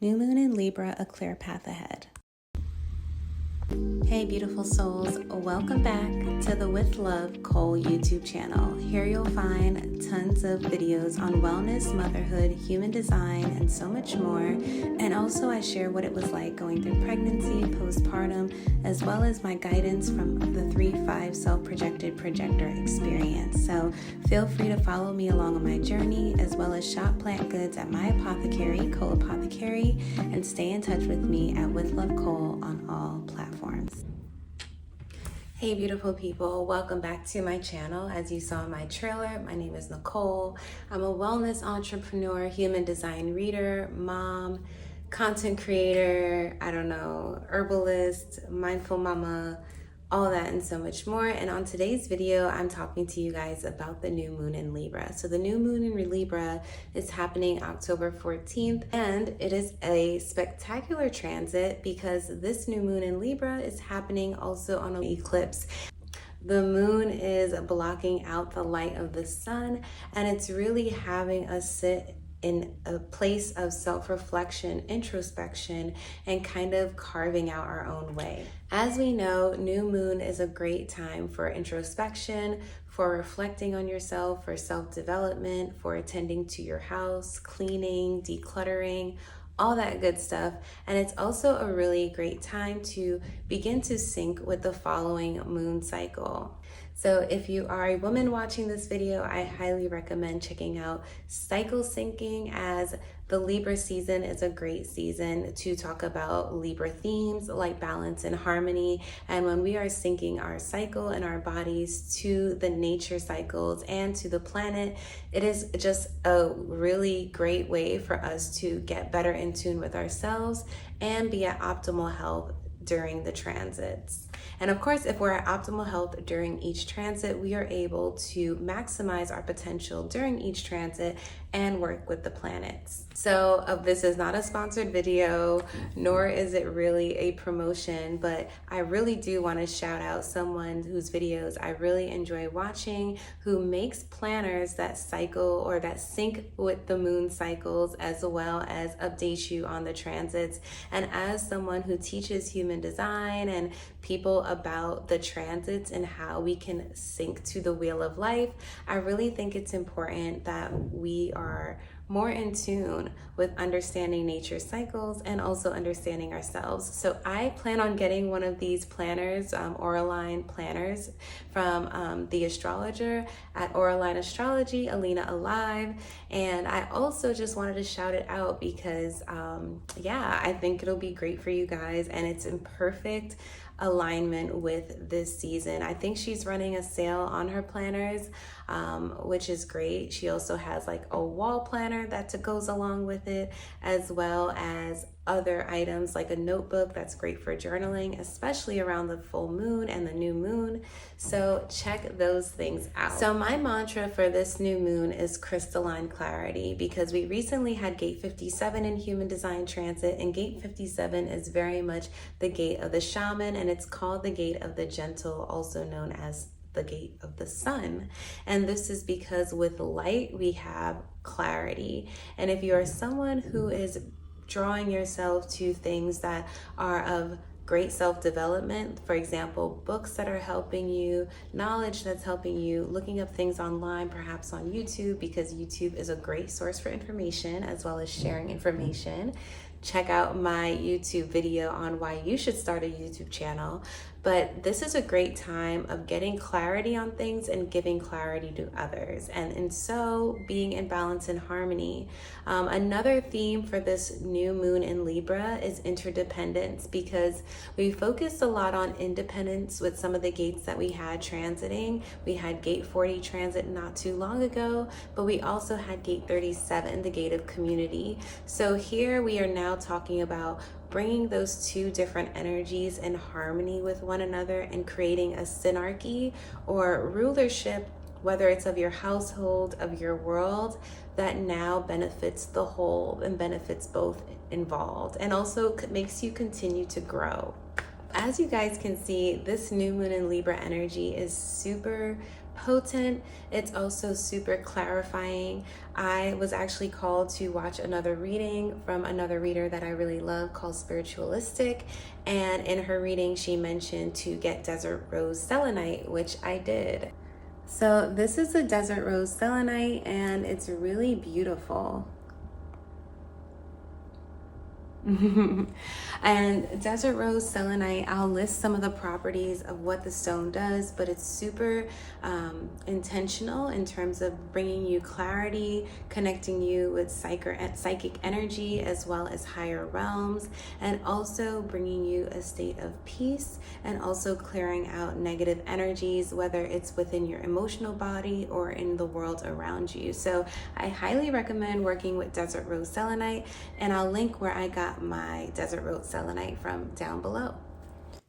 New moon in Libra, a clear path ahead. Hey beautiful souls, welcome back to the With Love Cole YouTube channel. Here you'll find tons of videos on wellness, motherhood, human design, and so much more. And also I share what it was like going through pregnancy, postpartum, as well as my guidance from the 3-5 self-projected projector experience. So feel free to follow me along on my journey, as well as shop plant goods at my apothecary, Cole Apothecary, and stay in touch with me at With Love Cole on all platforms. Hey beautiful people, welcome back to my channel. As you saw in my trailer, my name is Nicole. I'm a wellness entrepreneur, human design reader, mom, content creator, herbalist, mindful mama, all that and so much more. And on today's video, I'm talking to you guys about the new moon in Libra. So the new moon in Libra is happening October 14th, and it is a spectacular transit because this new moon in Libra is happening also on an eclipse. The moon is blocking out the light of the sun, and it's really having us sit in a place of self-reflection, introspection, and kind of carving out our own way. As we know, new moon is a great time for introspection, for reflecting on yourself, for self-development, for attending to your house, cleaning, decluttering, all that good stuff. And it's also a really great time to begin to sync with the following moon cycle. So if you are a woman watching this video, I highly recommend checking out cycle syncing, as the Libra season is a great season to talk about Libra themes like balance and harmony. And when we are syncing our cycle and our bodies to the nature cycles and to the planet, it is just a really great way for us to get better in tune with ourselves and be at optimal health during the transits. And of course, if we're at optimal health during each transit, we are able to maximize our potential during each transit and work with the planets. So this is not a sponsored video, nor is it really a promotion, but I really do want to shout out someone whose videos I really enjoy watching, who makes planners that cycle or that sync with the moon cycles, as well as update you on the transits. And as someone who teaches human design and people about the transits and how we can sync to the wheel of life, I really think it's important that we are more in tune with understanding nature's cycles and also understanding ourselves. So I plan on getting one of these planners, Auralign planners from the astrologer at Auralign Astrology, Alina Alive. And I also just wanted to shout it out because I think it'll be great for you guys, and it's in perfect alignment with this season. I think she's running a sale on her planners, which is great. She also has like a wall planner that goes along with it, as well as other items like a notebook that's great for journaling, especially around the full moon and the new moon. So check those things out. So my mantra for this new moon is crystalline clarity, because we recently had gate 57 in human design transit, and gate 57 is very much the gate of the shaman, and it's called the gate of the gentle, also known as the gate of the sun. And this is because with light we have clarity. And if you are someone who is drawing yourself to things that are of great self-development, for example, books that are helping you, knowledge that's helping you, looking up things online, perhaps on YouTube, because YouTube is a great source for information as well as sharing information. Check out my YouTube video on why you should start a YouTube channel. But this is a great time of getting clarity on things and giving clarity to others, and so being in balance and harmony. Another theme for this new moon in Libra is interdependence, because we focused a lot on independence with some of the gates that we had transiting. We had gate 40 transit not too long ago, but we also had gate 37, the gate of community. So here we are now talking about bringing those two different energies in harmony with one another and creating a synarchy or rulership, whether it's of your household, of your world, that now benefits the whole and benefits both involved, and also makes you continue to grow. As you guys can see, this new moon in Libra energy is super potent. It's also super clarifying. I was actually called to watch another reading from another reader that I really love called Spiritualistic, and in her reading she mentioned to get Desert Rose Selenite, which I did. So this is a Desert Rose Selenite and it's really beautiful. And Desert Rose Selenite, I'll list some of the properties of what the stone does, but it's super intentional in terms of bringing you clarity, connecting you with psychic energy as well as higher realms, and also bringing you a state of peace, and also clearing out negative energies, whether it's within your emotional body or in the world around you. So I highly recommend working with Desert Rose Selenite, and I'll link where I got my Desert Rose Selenite from down below.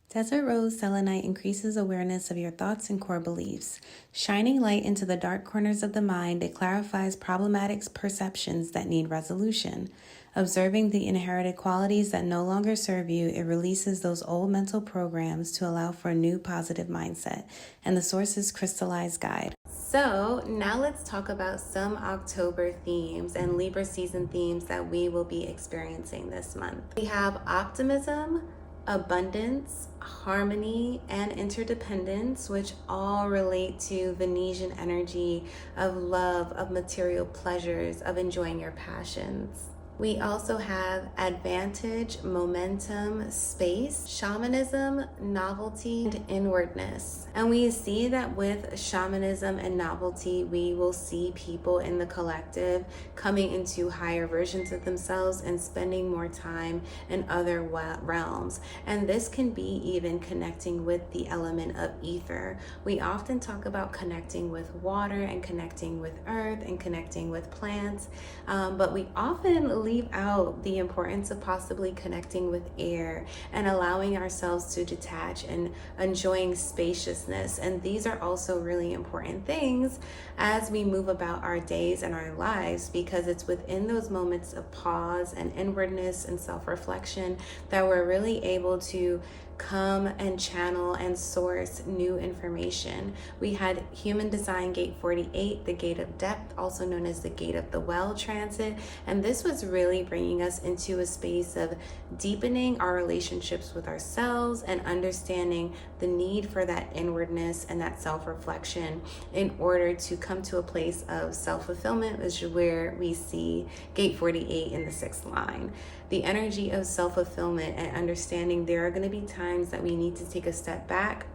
Desert Rose Selenite increases awareness of your thoughts and core beliefs. Shining light into the dark corners of the mind, it clarifies problematic perceptions that need resolution. Observing the inherited qualities that no longer serve you, it releases those old mental programs to allow for a new positive mindset, and the source's crystallized guide. So now let's talk about some October themes and Libra season themes that we will be experiencing this month. We have optimism, abundance, harmony, and interdependence, which all relate to Venusian energy of love, of material pleasures, of enjoying your passions. We also have advantage, momentum, space, shamanism, novelty, and inwardness. And we see that with shamanism and novelty, we will see people in the collective coming into higher versions of themselves and spending more time in other realms. And this can be even connecting with the element of ether. We often talk about connecting with water and connecting with earth and connecting with plants, but we often leave out the importance of possibly connecting with air and allowing ourselves to detach and enjoying spaciousness. And these are also really important things as we move about our days and our lives, because it's within those moments of pause and inwardness and self-reflection that we're really able to come and channel and source new information. We had Human Design Gate 48, the Gate of Depth, also known as the Gate of the Well transit, and this was really bringing us into a space of deepening our relationships with ourselves and understanding the need for that inwardness and that self-reflection in order to come to a place of self-fulfillment, which is where we see Gate 48 in the 6th line. The energy of self-fulfillment and understanding there are going to be times that we need to take a step back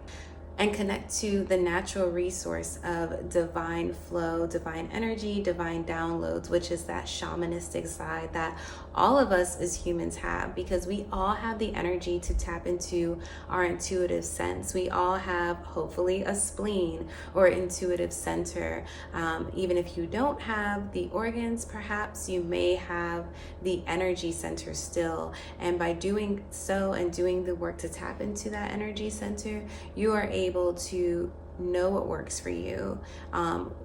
and connect to the natural resource of divine flow, divine energy, divine downloads, which is that shamanistic side that all of us as humans have, because we all have the energy to tap into our intuitive sense. We all have, hopefully, a spleen or intuitive center. Even if you don't have the organs, perhaps you may have the energy center still. And by doing so and doing the work to tap into that energy center, you are able to know what works for you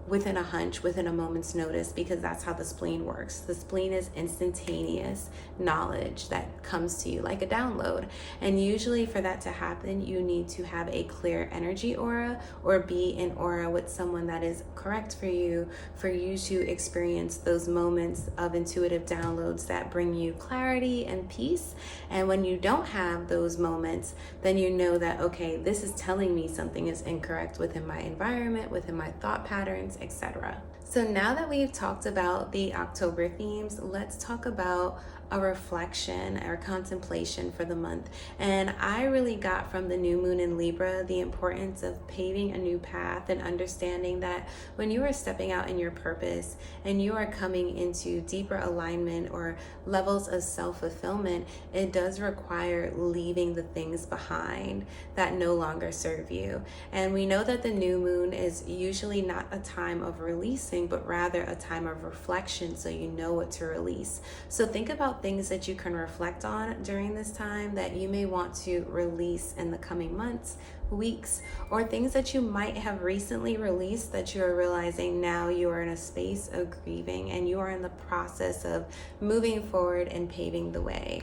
within a hunch, within a moment's notice, because that's how the spleen works. The spleen is instantaneous knowledge that comes to you like a download. And usually for that to happen, you need to have a clear energy aura or be in aura with someone that is correct for you to experience those moments of intuitive downloads that bring you clarity and peace. And when you don't have those moments, then you know that, okay, this is telling me something is incorrect within my environment, within my thought patterns, etc. So now that we've talked about the October themes, let's talk about a reflection or contemplation for the month. And I really got from the new moon in Libra the importance of paving a new path and understanding that when you are stepping out in your purpose and you are coming into deeper alignment or levels of self-fulfillment, it does require leaving the things behind that no longer serve you. And we know that the new moon is usually not a time of releasing, but rather a time of reflection, so you know what to release. So think about things that you can reflect on during this time that you may want to release in the coming months, weeks, or things that you might have recently released that you are realizing now you are in a space of grieving and you are in the process of moving forward and paving the way.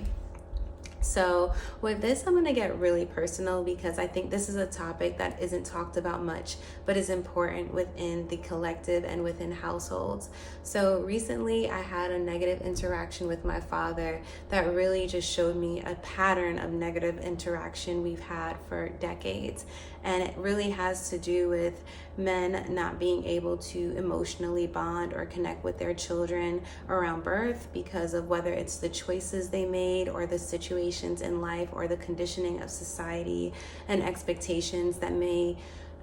So with this, I'm going to get really personal because I think this is a topic that isn't talked about much, but is important within the collective and within households. So recently I had a negative interaction with my father that really just showed me a pattern of negative interaction we've had for decades. And it really has to do with men not being able to emotionally bond or connect with their children around birth because of whether it's the choices they made or the situations in life or the conditioning of society and expectations that may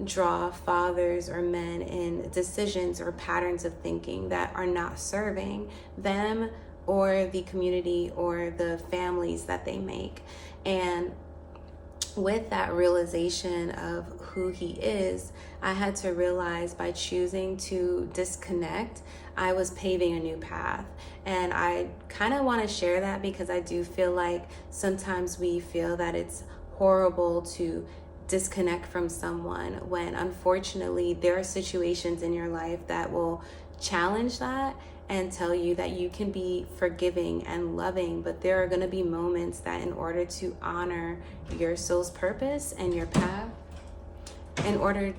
draw fathers or men in decisions or patterns of thinking that are not serving them or the community or the families that they make. And with that realization of who he is, I had to realize by choosing to disconnect, I was paving a new path. And I kind of want to share that because I do feel like sometimes we feel that it's horrible to disconnect from someone when unfortunately there are situations in your life that will challenge that and tell you that you can be forgiving and loving, but there are going to be moments that in order to honor your soul's purpose and your path, in order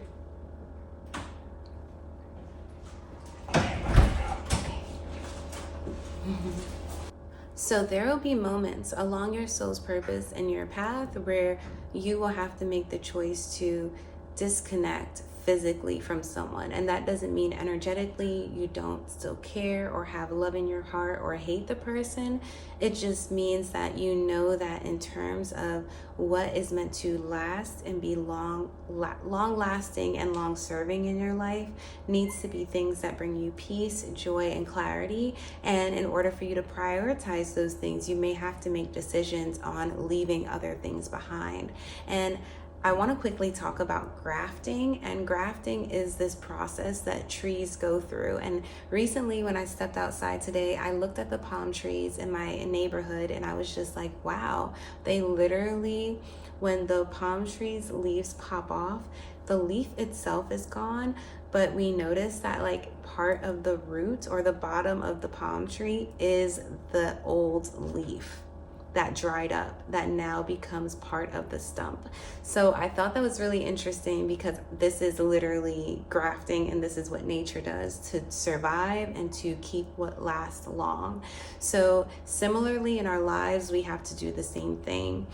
so there will be moments along your soul's purpose and your path where you will have to make the choice to disconnect physically from someone. And that doesn't mean energetically you don't still care or have love in your heart or hate the person. It just means that you know that in terms of what is meant to last and be long lasting and long serving in your life needs to be things that bring you peace, joy, and clarity. And in order for you to prioritize those things, you may have to make decisions on leaving other things behind. And I want to quickly talk about grafting, and grafting is this process that trees go through. And recently when I stepped outside today, I looked at the palm trees in my neighborhood and I was just like, wow, they literally, when the palm trees leaves pop off, the leaf itself is gone, but we notice that like part of the root or the bottom of the palm tree is the old leaf that dried up, that now becomes part of the stump. So I thought that was really interesting because this is literally grafting, and this is what nature does to survive and to keep what lasts long. So similarly in our lives, we have to do the same thing.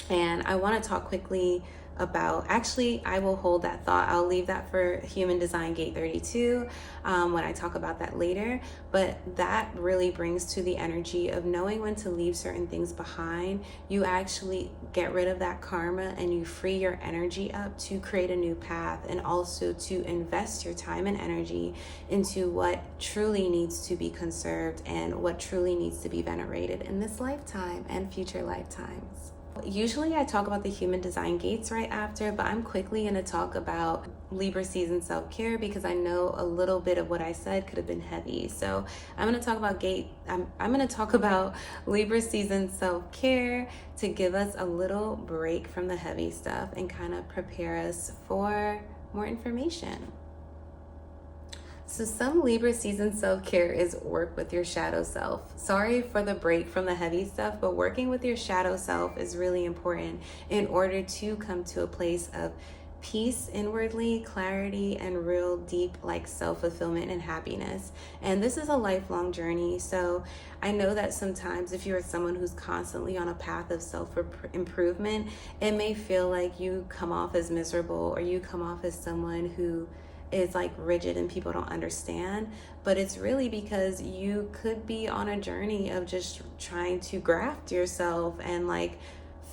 And I want to talk quickly about, actually I will hold that thought, I'll leave that for Human Design Gate 32 when I talk about that later. But that really brings to the energy of knowing when to leave certain things behind. You actually get rid of that karma and you free your energy up to create a new path, and also to invest your time and energy into what truly needs to be conserved and what truly needs to be venerated in this lifetime and future lifetimes. Usually I talk about the human design gates right after, but I'm quickly going to talk about Libra season self-care because I know a little bit of what I said could have been heavy. So I'm going to talk about I'm going to talk about Libra season self-care to give us a little break from the heavy stuff and kind of prepare us for more information. So some Libra season self-care is work with your shadow self. Sorry for the break from the heavy stuff, but working with your shadow self is really important in order to come to a place of peace inwardly, clarity, and real deep like self-fulfillment and happiness. And this is a lifelong journey. So I know that sometimes if you're someone who's constantly on a path of self-improvement, it may feel like you come off as miserable or you come off as someone who is like rigid and people don't understand, but it's really because you could be on a journey of just trying to graft yourself and like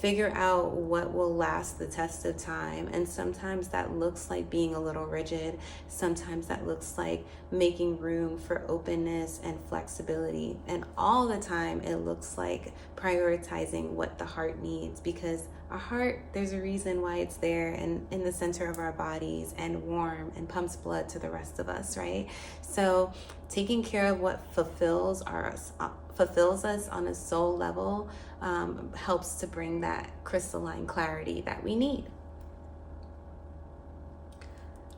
figure out what will last the test of time. And sometimes that looks like being a little rigid. Sometimes that looks like making room for openness and flexibility. And all the time it looks like prioritizing what the heart needs, because our heart, there's a reason why it's there and in the center of our bodies and warm and pumps blood to the rest of us, right? So taking care of what fulfills us on a soul level helps to bring that crystalline clarity that we need.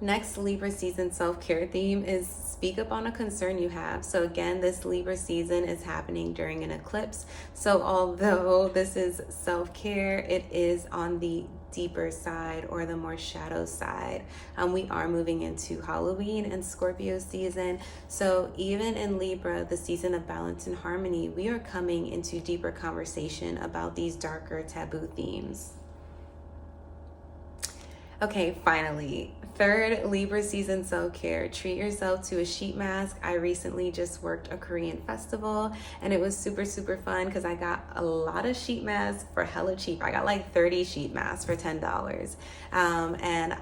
Next Libra season self-care theme is speak up on a concern you have. So again, this Libra season is happening during an eclipse. So although this is self-care, it is on the deeper side or the more shadow side. We are moving into Halloween and Scorpio season. So even in Libra, the season of balance and harmony, we are coming into deeper conversation about these darker taboo themes. Okay, finally, third Libra season self-care. Treat yourself to a sheet mask. I recently just worked a Korean festival and it was super fun because I got a lot of sheet masks for hella cheap. I got like 30 sheet masks for $10. And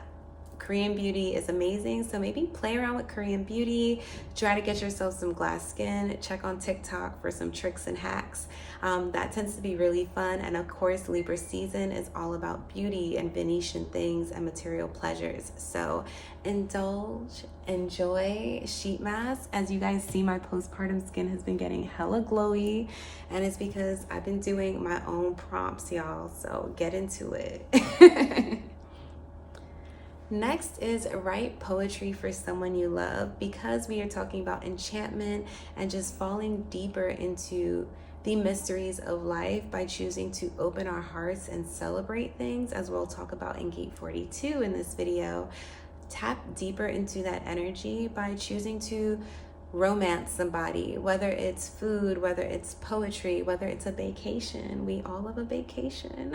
Korean beauty is amazing, so maybe play around with Korean beauty, try to get yourself some glass skin, check on TikTok for some tricks and hacks. That tends to be really fun. And of course, Libra season is all about beauty and Venetian things and material pleasures. So indulge, enjoy sheet masks. As you guys see, my postpartum skin has been getting hella glowy, and it's because I've been doing my own prompts, y'all, so get into it. Next is write poetry for someone you love, because we are talking about enchantment and just falling deeper into the mysteries of life by choosing to open our hearts and celebrate things, as we'll talk about in Gate 42 in this video. Tap deeper into that energy by choosing to romance somebody, whether it's food, whether it's poetry, whether it's a vacation. We all love a vacation.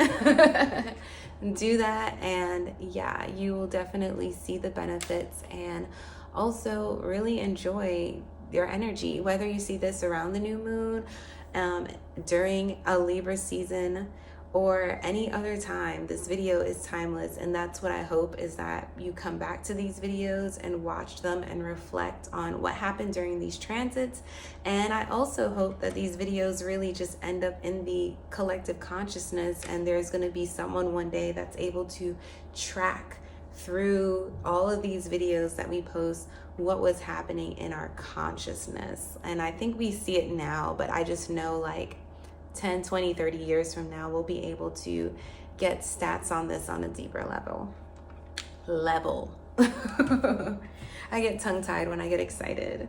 Do that, and yeah, you will definitely see the benefits and also really enjoy your energy. Whether you see this around the new moon, during a Libra season, or any other time, this video is timeless. And that's what I hope, is that you come back to these videos and watch them and reflect on what happened during these transits. And I also hope that these videos really just end up in the collective consciousness, and there's going to be someone one day that's able to track through all of these videos that we post what was happening in our consciousness. And I think we see it now, but I just know like 10, 20, 30 years from now, we'll be able to get stats on this on a deeper level. I get tongue-tied when I get excited.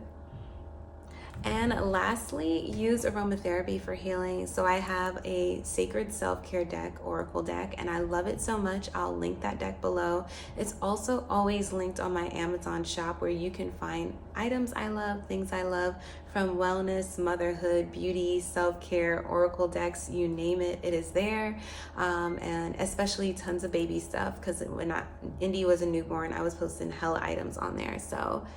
And lastly, use aromatherapy for healing. So I have a sacred self-care deck, oracle deck, and I love it so much. I'll link that deck below. It's also always linked on my Amazon shop, where you can find items I love, things I love, from wellness, motherhood, beauty, self-care, oracle decks, you name it, it is there. And especially tons of baby stuff, because when Indy was a newborn, I was posting hella items on there. So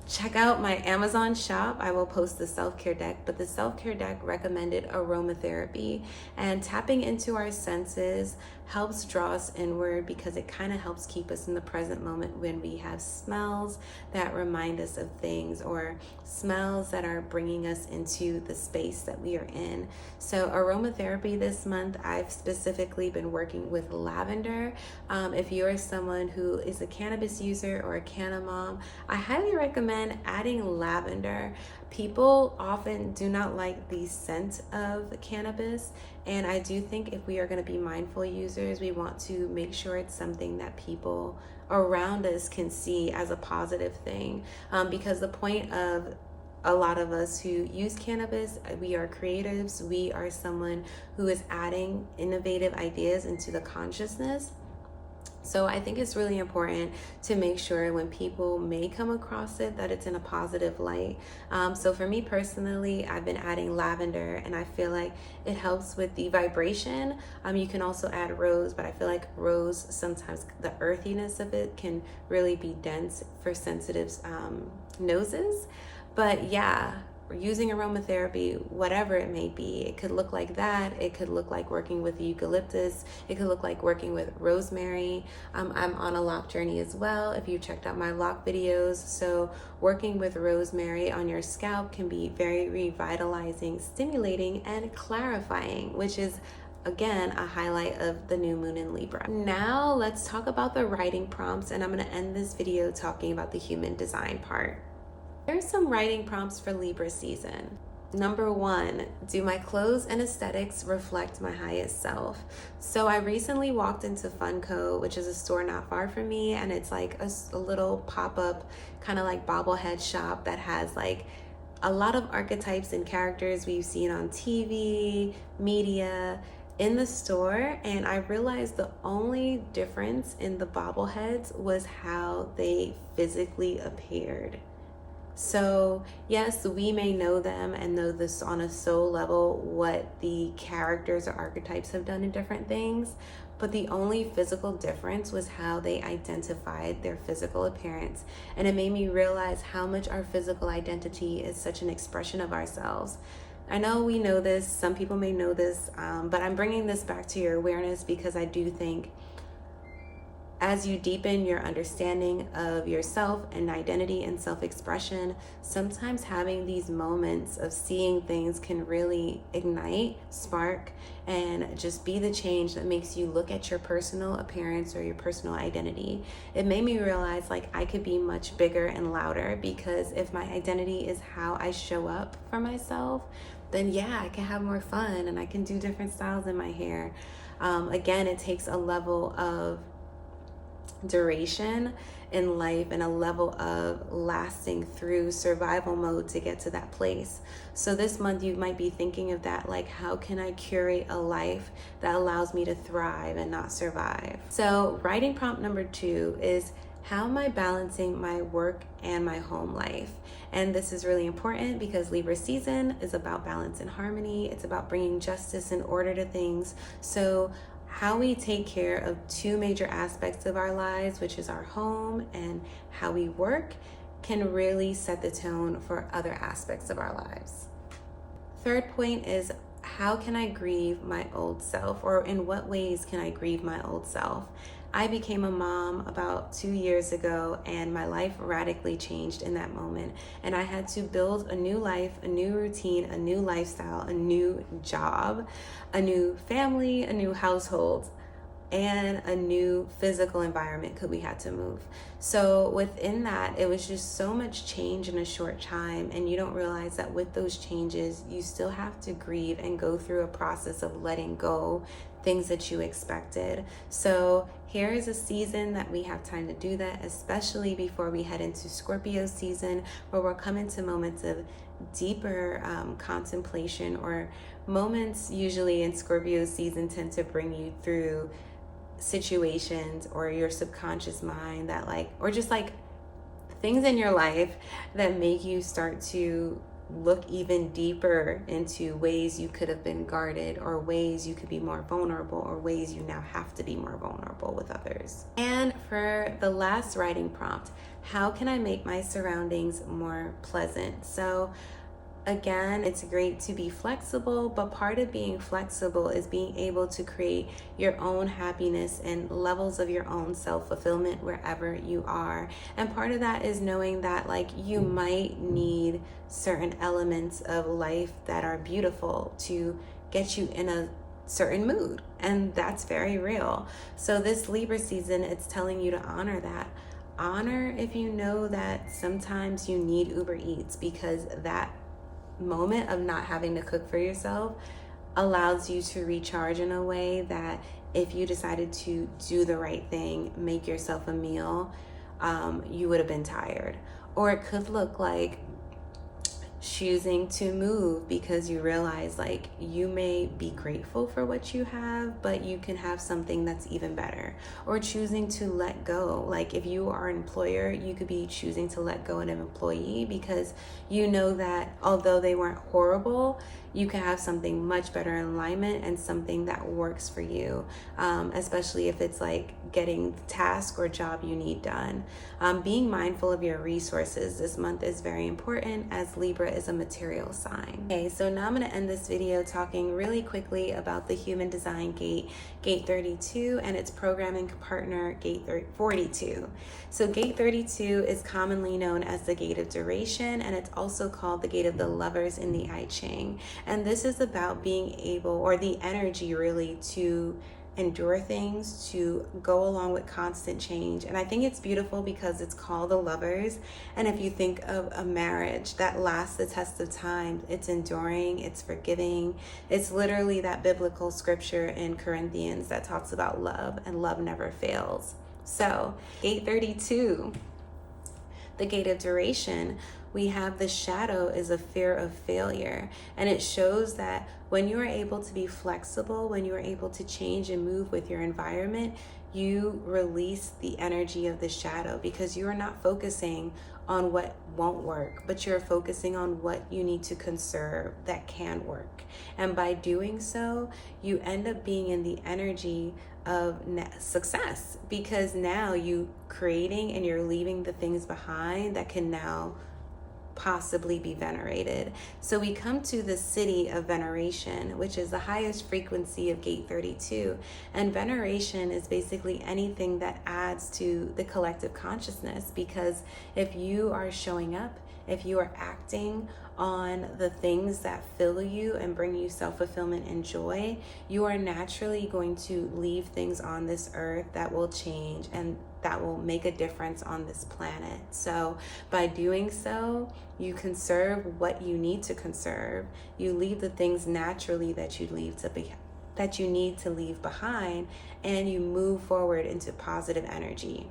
check out my Amazon shop. I will post the self-care deck, but the self-care deck recommended aromatherapy, and tapping into our senses helps draw us inward, because it kind of helps keep us in the present moment when we have smells that remind us of things, or smells that are bringing us into the space that we are in. So aromatherapy this month, I've specifically been working with lavender. If you are someone who is a cannabis user or a canna mom, I highly recommend adding lavender. People often do not like the scent of cannabis, and I do think if we are going to be mindful users, we want to make sure it's something that people around us can see as a positive thing, because the point of a lot of us who use cannabis, we are creatives, we are someone who is adding innovative ideas into the consciousness. So I think it's really important to make sure when people may come across it, that it's in a positive light. So for me personally, I've been adding lavender, and I feel like it helps with the vibration. You can also add rose, but I feel like rose, sometimes the earthiness of it can really be dense for sensitive noses. But yeah, using aromatherapy, whatever it may be, it could look like that. It could look like working with eucalyptus. It could look like working with rosemary. I'm on a lock journey as well, if you checked out my lock videos. So working with rosemary on your scalp can be very revitalizing, stimulating, and clarifying, which is again a highlight of the new moon in Libra. Now let's talk about the writing prompts, and I'm going to end this video talking about the human design part. There's some writing prompts for Libra season. Number one, do my clothes and aesthetics reflect my highest self? So I recently walked into Funko, which is a store not far from me, and it's like a little pop-up kind of like bobblehead shop that has like a lot of archetypes and characters we've seen on TV, media, in the store. And I realized the only difference in the bobbleheads was how they physically appeared. So yes, we may know them and know this on a soul level, what the characters or archetypes have done in different things, but the only physical difference was how they identified their physical appearance. And it made me realize how much our physical identity is such an expression of ourselves. I know we know this, some people may know this, but I'm bringing this back to your awareness because I do think as you deepen your understanding of yourself and identity and self-expression, sometimes having these moments of seeing things can really ignite, spark, and just be the change that makes you look at your personal appearance or your personal identity. It made me realize like I could be much bigger and louder, because if my identity is how I show up for myself, then yeah, I can have more fun and I can do different styles in my hair. Again, it takes a level of duration in life and a level of lasting through survival mode to get to that place. So this month you might be thinking of that, like, how can I curate a life that allows me to thrive and not survive? So writing prompt number 2 is, how am I balancing my work and my home life? And this is really important because Libra season is about balance and harmony. It's about bringing justice and order to things. So how we take care of 2 major aspects of our lives, which is our home and how we work, can really set the tone for other aspects of our lives. Third point is, how can I grieve my old self, or in what ways can I grieve my old self? I became a mom about 2 years ago, and my life radically changed in that moment. And I had to build a new life, a new routine, a new lifestyle, a new job, a new family, a new household, and a new physical environment because we had to move. So within that, it was just so much change in a short time, and you don't realize that with those changes, you still have to grieve and go through a process of letting go things that you expected. So here is a season that we have time to do that, especially before we head into Scorpio season, where we'll come into moments of deeper contemplation, or moments usually in Scorpio season tend to bring you through situations or your subconscious mind that like, or just like things in your life that make you start to look even deeper into ways you could have been guarded, or ways you could be more vulnerable, or ways you now have to be more vulnerable with others. And for the last writing prompt, how can I make my surroundings more pleasant? So again, it's great to be flexible, but part of being flexible is being able to create your own happiness and levels of your own self-fulfillment wherever you are. And part of that is knowing that like you might need certain elements of life that are beautiful to get you in a certain mood, and that's very real. So this Libra season, it's telling you to honor that. Honor if you know that sometimes you need Uber Eats, because that moment of not having to cook for yourself allows you to recharge in a way that if you decided to do the right thing, make yourself a meal, you would have been tired. Or it could look like choosing to move because you realize like you may be grateful for what you have, but you can have something that's even better. Or choosing to let go, like if you are an employer, you could be choosing to let go of an employee because you know that although they weren't horrible, you can have something much better in alignment and something that works for you, especially if it's like getting the task or job you need done. Being mindful of your resources this month is very important, as Libra is a material sign. Okay, so now I'm going to end this video talking really quickly about the human design gate, gate 32, and its programming partner, gate 42. So gate 32 is commonly known as the gate of duration, and it's also called the gate of the lovers in the I Ching. And this is about being able, or the energy really, to endure things, to go along with constant change. And I think it's beautiful because it's called the Lovers. And if you think of a marriage that lasts the test of time, it's enduring, it's forgiving. It's literally that biblical scripture in Corinthians that talks about love, and love never fails. So gate 32, the gate of duration, we have the shadow is a fear of failure. And it shows that when you are able to be flexible, when you are able to change and move with your environment, you release the energy of the shadow, because you are not focusing on what won't work, but you're focusing on what you need to conserve that can work. And by doing so, you end up being in the energy of success, because now you creating and you're leaving the things behind that can now possibly be venerated. So we come to the city of veneration, which is the highest frequency of gate 32. And veneration is basically anything that adds to the collective consciousness, because if you are showing up, if you are acting on the things that fill you and bring you self-fulfillment and joy, you are naturally going to leave things on this earth that will change and that will make a difference on this planet. So by doing so, you conserve what you need to conserve. You leave the things naturally that you need to leave behind, and you move forward into positive energy.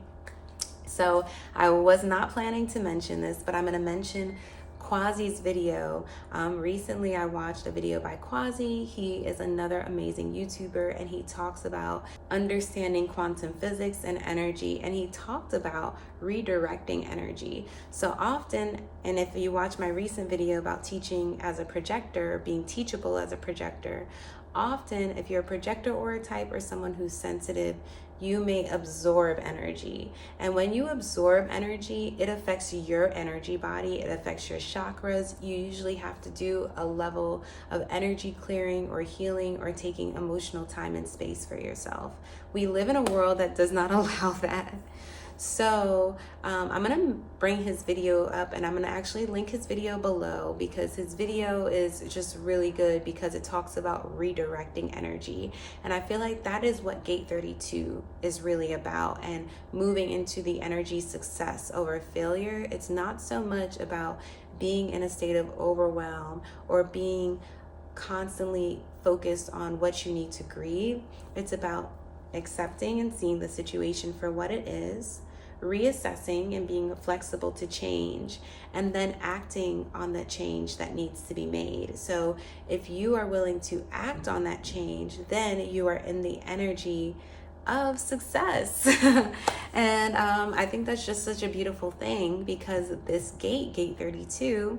So I was not planning to mention this, but I'm going to mention QUAZHIR's video. Recently I watched a video by QUAZHIR. He is another amazing YouTuber, and he talks about understanding quantum physics and energy, and he talked about redirecting energy. So often, and if you watch my recent video about teaching as a projector, being teachable as a projector, often if you're a projector aura type or someone who's sensitive, you may absorb energy. And when you absorb energy, it affects your energy body, it affects your chakras. You usually have to do a level of energy clearing or healing or taking emotional time and space for yourself. We live in a world that does not allow that. So I'm gonna bring his video up, and I'm gonna actually link his video below, because his video is just really good, because it talks about redirecting energy. And I feel like that is what gate 32 is really about, and moving into the energy success over failure. It's not so much about being in a state of overwhelm or being constantly focused on what you need to grieve. It's about accepting and seeing the situation for what it is, reassessing and being flexible to change, and then acting on the change that needs to be made. So if you are willing to act on that change, then you are in the energy of success. And I think that's just such a beautiful thing, because this gate 32,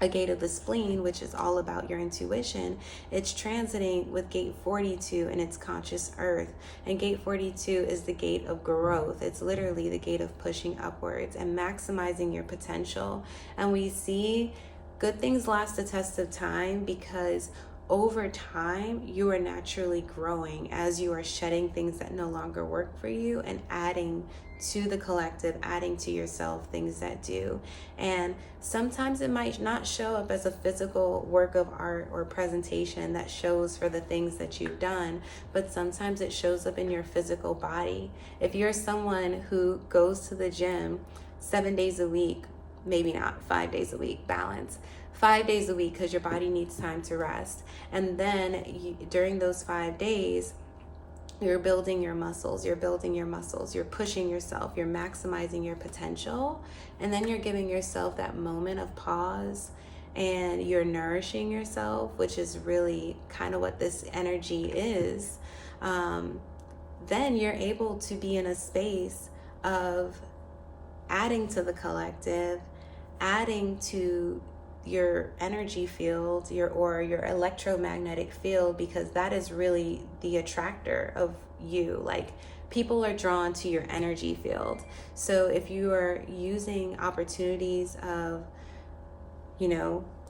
a gate of the spleen, which is all about your intuition, it's transiting with gate 42 in its conscious earth. And gate 42 is the gate of growth. It's literally the gate of pushing upwards and maximizing your potential. And we see good things last the test of time, because over time you are naturally growing as you are shedding things that no longer work for you and adding to the collective, adding to yourself things that do. And sometimes it might not show up as a physical work of art or presentation that shows for the things that you've done, but sometimes it shows up in your physical body. If you're someone who goes to the gym 7 days a week, maybe not 5 days a week, balance, 5 days a week, because your body needs time to rest. And then during those 5 days, you're building your muscles, you're pushing yourself, you're maximizing your potential. And then you're giving yourself that moment of pause, and you're nourishing yourself, which is really kind of what this energy is. Then you're able to be in a space of adding to the collective, adding to your energy field, your electromagnetic field, because that is really the attractor of you. Like, people are drawn to your energy field. So if you are using opportunities of,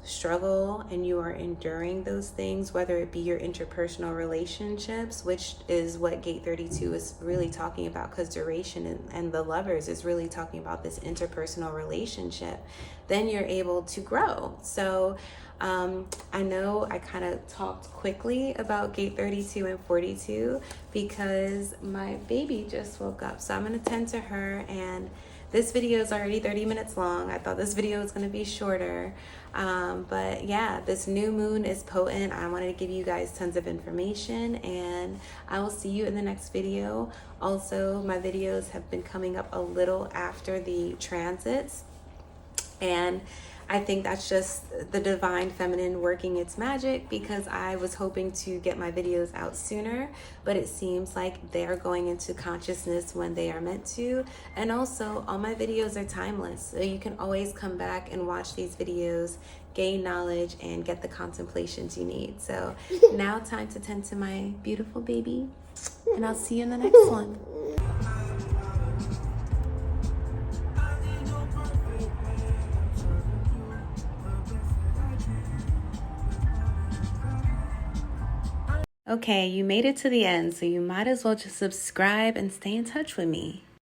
struggle and you are enduring those things, whether it be your interpersonal relationships, which is what gate 32 is really talking about, because duration and the lovers is really talking about this interpersonal relationship, then you're able to grow. So I know I kind of talked quickly about gate 32 and 42 because my baby just woke up, so I'm going to tend to her. And this video is already 30 minutes long. I thought this video was going to be shorter. But yeah, this new moon is potent. I wanted to give you guys tons of information, and I will see you in the next video. Also, my videos have been coming up a little after the transits, and I think that's just the divine feminine working its magic, because I was hoping to get my videos out sooner, but it seems like they're going into consciousness when they are meant to. And also, all my videos are timeless, so you can always come back and watch these videos, gain knowledge, and get the contemplations you need. So now time to tend to my beautiful baby, and I'll see you in the next one. Okay, you made it to the end, so you might as well just subscribe and stay in touch with me.